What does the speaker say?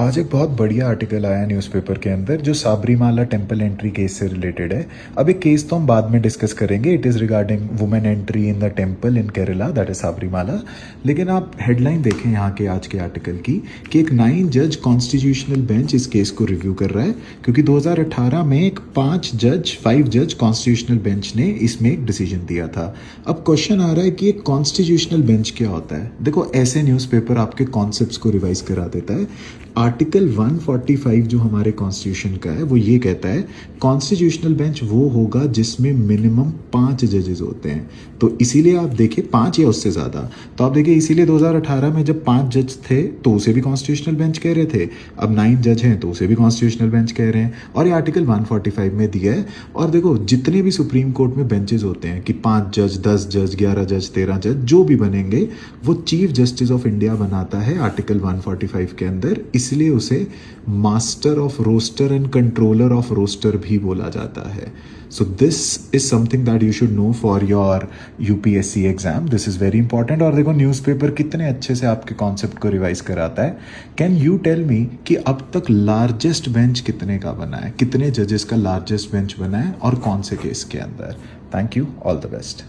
आज एक बहुत बढ़िया आर्टिकल आया न्यूज़पेपर के अंदर जो साबरीमाला टेम्पल एंट्री केस से रिलेटेड है। अब एक केस तो हम बाद में डिस्कस करेंगे। It is regarding women entry in the temple in Kerala, that is Sabarimala. लेकिन आप हेडलाइन देखें यहाँ के आज के आर्टिकल की कि एक 9 जज कॉन्स्टिट्यूशनल बेंच इस केस को रिव्यू कर रहा है, क्योंकि 2018 में एक 5 जज कॉन्स्टिट्यूशनल बेंच ने इसमें एक डिसीजन दिया था। अब क्वेश्चन आ रहा है कि एक कॉन्स्टिट्यूशनल बेंच क्या होता है। देखो, ऐसे न्यूज़पेपर आपके कॉन्सेप्ट्स को रिवाइज करा देता है। आर्टिकल 145 जो हमारे कॉन्स्टिट्यूशन का है वो ये कहता है कॉन्स्टिट्यूशनल बेंच वो होगा जिसमें मिनिमम 5 जजेस होते हैं। तो इसीलिए आप देखिए 5 या उससे ज़्यादा, तो आप देखिए इसीलिए 2018 में जब 5 जज थे तो उसे भी कॉन्स्टिट्यूशनल बेंच कह रहे थे, अब 9 जज हैं तो उसे भी कॉन्स्टिट्यूशनल बेंच कह रहे हैं, और ये आर्टिकल 145 में दिया है। और देखो, जितने भी सुप्रीम कोर्ट में बेंचेस होते हैं कि 5 जज, 10 जज, 11 जज, 13 जज जो भी बनेंगे वो चीफ जस्टिस ऑफ इंडिया बनाता है आर्टिकल 145 के अंदर। इसलिए उसे master of roster and controller of roster भी बोला जाता है। So this is something that you should know for your UPSC exam. This is very important. और देखो, न्यूज़पेपर कितने अच्छे से आपके कॉन्सेप्ट को रिवाइज कराता है। कैन यू टेल मी कि अब तक लार्जेस्ट बेंच कितने का बना है, कितने जजेस का लार्जेस्ट बेंच बना है और कौन से केस के अंदर? Thank you, all the best.